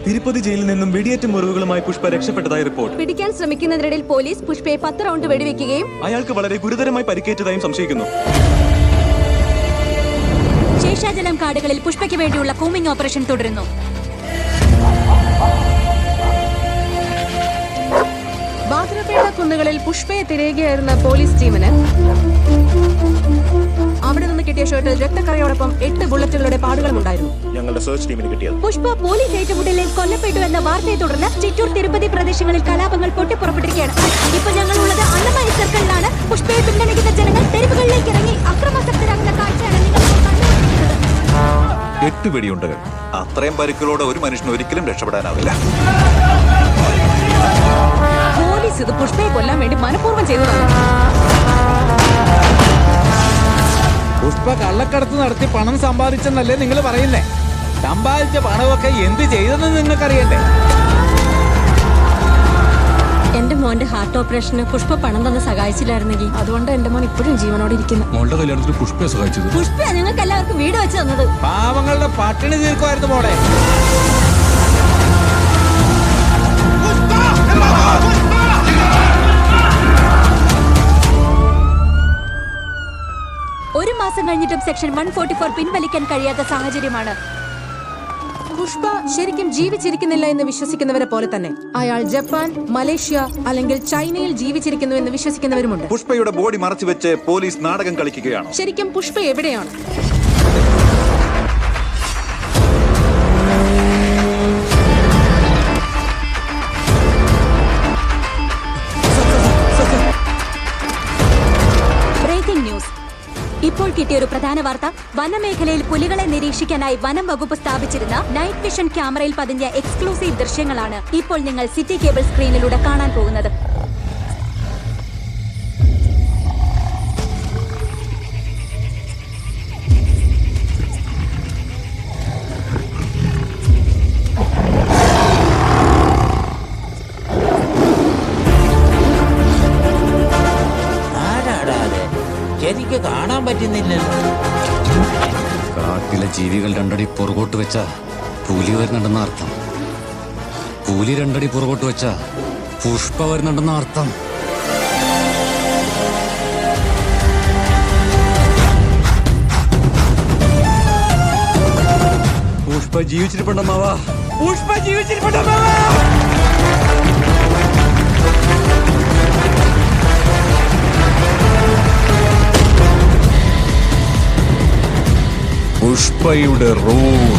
തിരുപ്പതി ജയിലിൽ നിന്നും വെടിയേറ്റ മുറിവുകളുമായി പുഷ്പ രക്ഷപ്പെട്ടതായി റിപ്പോർട്ട്. പിടിക്കാൻ ശ്രമിക്കുന്നതിനിടയിൽ പോലീസ് പുഷ്പയെ 10 റൗണ്ട് വെടിവെക്കുകയും അയാൾക്ക് വളരെ ഗുരുതരമായി പരിക്കേറ്റതായും സംശയിക്കുന്നു. ശേഷാചലം കാടുകളിൽ പുഷ്പയ്ക്ക് വേണ്ടിയുള്ള കൂമിംഗ് ഓപ്പറേഷൻ തുടരുന്നു. ബാദ്രപേട്ട കുന്നുകളിൽ പുഷ്പയെ തിരയുകയായിരുന്ന പോലീസ് ടീമിന് അവിടെ നിന്ന് കിട്ടിയ ഷർട്ടിൽ രക്തക്കറയോടൊപ്പം 8 ബുള്ളറ്റുകളുടെ പാടുകളും ഉണ്ടായിരുന്നു. ഞങ്ങളുടെ സെർച്ച് ടീമിന് കിട്ടിയത് പുഷ്പ പോലീസ് ഏറ്റുമുട്ടലിൽ കൊല്ലപ്പെട്ടു എന്ന വാർത്തയെ തുടർന്ന് ചിറ്റൂർ തിരുപ്പതി പ്രദേശങ്ങളിൽ കലാപങ്ങൾ പൊട്ടിപ്പുറപ്പെട്ടിരിക്കുകയാണ്. ഇപ്പൊ ഞങ്ങളുള്ളത് അന്നമയ സർക്കിളിലാണ്. പുഷ്പയെ പിന്തുണയ്ക്കുന്ന ജനങ്ങൾ തെരുവുകളിലേക്ക് ഇറങ്ങി അക്രമാസക്തരാകുന്ന കാഴ്ചയാണ് നിങ്ങൾ കണ്ടുകൊണ്ടിരിക്കുന്നത്. 8 വെടിയുണ്ടകൾ. അത്രയും പരിക്കുകളോടെ ഒരു മനുഷ്യന് ഒരിക്കലും രക്ഷപ്പെടാനാവില്ല. പോലീസ് ഇത് പുഷ്പയെ കൊല്ലാൻ വേണ്ടി മനഃപൂർവ്വം ചെയ്തതാണ്. പുഷ്പ കള്ളക്കടത്ത് നടത്തി പണം സമ്പാദിച്ചെന്നല്ലേ നിങ്ങൾ പറയുന്നേ? സമ്പാദിച്ച പണമൊക്കെ എന്ത് ചെയ്തെന്ന് നിങ്ങൾക്കറിയണ്ടേ? എന്റെ മോന്റെ ഹാർട്ട് ഓപ്പറേഷന് പുഷ്പ പണം തന്ന് സഹായിച്ചില്ലായിരുന്നെങ്കിൽ അതുകൊണ്ട് എന്റെ മോൻ ഇപ്പോഴും ജീവനോടെ ഇരിക്കുന്നു. മോളുടെ കല്യാണത്തിന് പുഷ്പയെ സഹായിച്ചത് പുഷ്പ ഞങ്ങൾക്ക് എല്ലാവർക്കും വീട് വെച്ച് തന്നത്. പാവങ്ങളുടെ പട്ടിണി തീർക്കുമായിരുന്നു മോളെ. ഒരു മാസം കഴിഞ്ഞിട്ടും സെക്ഷൻ 144 പിൻവലിക്കാൻ കഴിയാത്ത സാഹചര്യമാണ്. പുഷ്പ ശരിക്കും ജീവിച്ചിരിക്കുന്നില്ല എന്ന് വിശ്വസിക്കുന്നവരെ പോലെ തന്നെ അയാൾ ജപ്പാൻ, മലേഷ്യ അല്ലെങ്കിൽ ചൈനയിൽ ജീവിച്ചിരിക്കുന്നു എന്ന് വിശ്വസിക്കുന്നവരുമുണ്ട്. പുഷ്പയുടെ ബോഡി മറച്ചു വെച്ച് പോലീസ് നാടകം കളിക്കുകയാണ്. ശരിക്കും പുഷ്പ എവിടെയാണ്? Breaking news. ഇപ്പോൾ കിട്ടിയ ഒരു പ്രധാന വാർത്ത. വനമേഖലയിൽ പുലികളെ നിരീക്ഷിക്കാനായി വനം വകുപ്പ് സ്ഥാപിച്ചിരുന്ന നൈറ്റ് വിഷൻ ക്യാമറയിൽ പതിഞ്ഞ എക്സ്ക്ലൂസീവ് ദൃശ്യങ്ങളാണ് ഇപ്പോൾ നിങ്ങൾ സിറ്റി കേബിൾ സ്ക്രീനിലൂടെ കാണാൻ പോകുന്നത്. എനിക്ക് കാണാൻ പറ്റുന്നില്ലല്ലോ. കാട്ടിലെ ജീവികൾ 2 അടി പുറകോട്ട് വെച്ച പുലി വരുന്നുണ്ടെന്ന അർത്ഥം. പുലി 2 അടി പുറകോട്ട് വെച്ച പുഷ്പ വരുന്നുണ്ടെന്ന അർത്ഥം. പുഷ്പ ജീവിച്ചിരിപ്പുണ്ടെന്നാവാ. പുഷ്പ ജീവിച്ചിരിപ്പുണ്ടോ? പുഷ്പയുടെ റോൾ